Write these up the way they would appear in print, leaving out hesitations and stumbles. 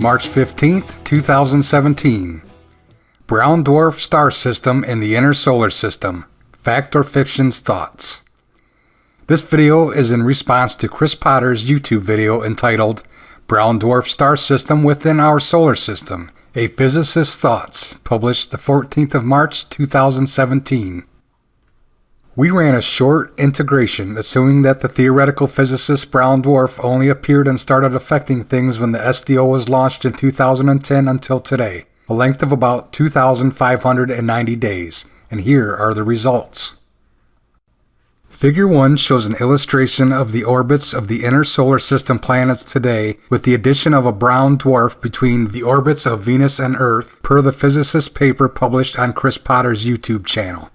March 15th, 2017. Brown dwarf star system in the inner solar system. Fact or fiction's thoughts. This video is in response to Chris Potter's YouTube video entitled Brown Dwarf Star System Within Our Solar System, a Physicist's Thoughts, published the 14th of March 2017. We ran a short integration assuming that the theoretical physicist brown dwarf only appeared and started affecting things when the SDO was launched in 2010 until today, a length of about 2,590 days, and here are the results. Figure 1 shows an illustration of the orbits of the inner solar system planets today with the addition of a brown dwarf between the orbits of Venus and Earth per the physicist's paper published on Chris Potter's YouTube channel.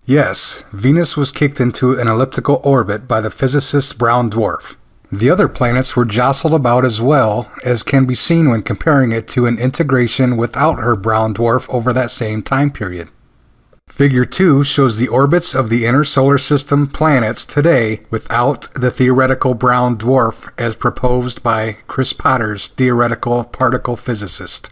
Yes, Venus was kicked into an elliptical orbit by the physicist's brown dwarf. The other planets were jostled about as well, as can be seen when comparing it to an integration without her brown dwarf over that same time period. Figure 2 shows the orbits of the inner solar system planets today without the theoretical brown dwarf as proposed by Chris Potter's theoretical particle physicist.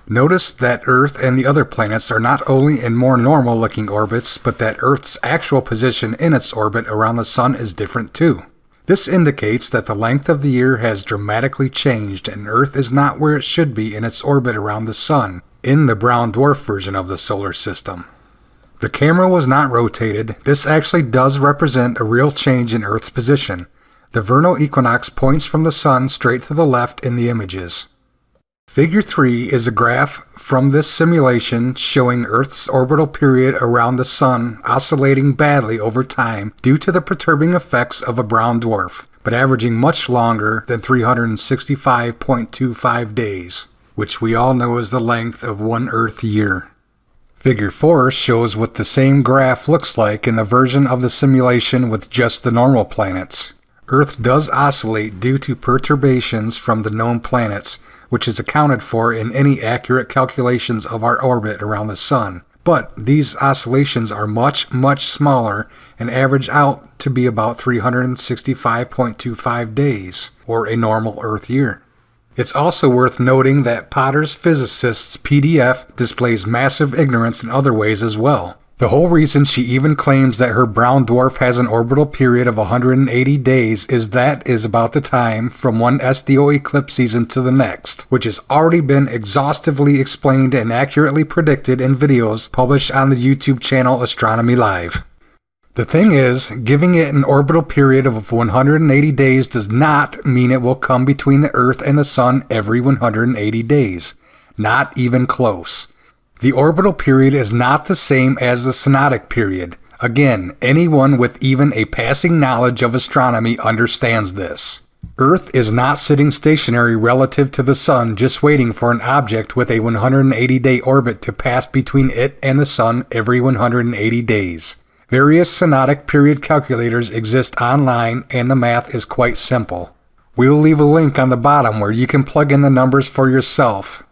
Notice that Earth and the other planets are not only in more normal-looking orbits, but that Earth's actual position in its orbit around the Sun is different too. This indicates that the length of the year has dramatically changed and Earth is not where it should be in its orbit around the Sun, in the brown dwarf version of the solar system. The camera was not rotated. This actually does represent a real change in Earth's position. The vernal equinox points from the Sun straight to the left in the images. Figure 3 is a graph from this simulation showing Earth's orbital period around the Sun oscillating badly over time due to the perturbing effects of a brown dwarf, but averaging much longer than 365.25 days, which we all know is the length of one Earth year. Figure 4 shows what the same graph looks like in the version of the simulation with just the normal planets. Earth does oscillate due to perturbations from the known planets, which is accounted for in any accurate calculations of our orbit around the Sun. But these oscillations are much smaller and average out to be about 365.25 days, or a normal Earth year. It's also worth noting that Potter's Physicist's PDF displays massive ignorance in other ways as well. The whole reason she even claims that her brown dwarf has an orbital period of 180 days is about the time from one SDO eclipse season to the next, which has already been exhaustively explained and accurately predicted in videos published on the YouTube channel Astronomy Live. The thing is, giving it an orbital period of 180 days does not mean it will come between the Earth and the Sun every 180 days. Not even close. The orbital period is not the same as the synodic period. Again, anyone with even a passing knowledge of astronomy understands this. Earth is not sitting stationary relative to the Sun just waiting for an object with a 180-day orbit to pass between it and the Sun every 180 days. Various synodic period calculators exist online and the math is quite simple. We'll leave a link on the bottom where you can plug in the numbers for yourself.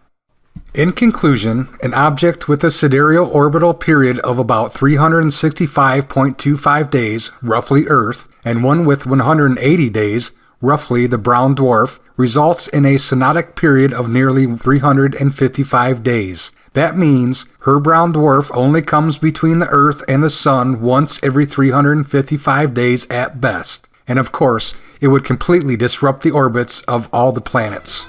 In conclusion, an object with a sidereal orbital period of about 365.25 days, roughly Earth, and one with 180 days, roughly the brown dwarf, results in a synodic period of nearly 355 days. That means her brown dwarf only comes between the Earth and the Sun once every 355 days at best. And of course, it would completely disrupt the orbits of all the planets.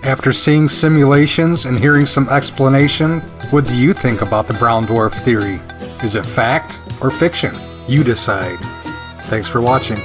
After seeing simulations and hearing some explanation, what do you think about the brown dwarf theory? Is it fact or fiction? You decide. Thanks for watching.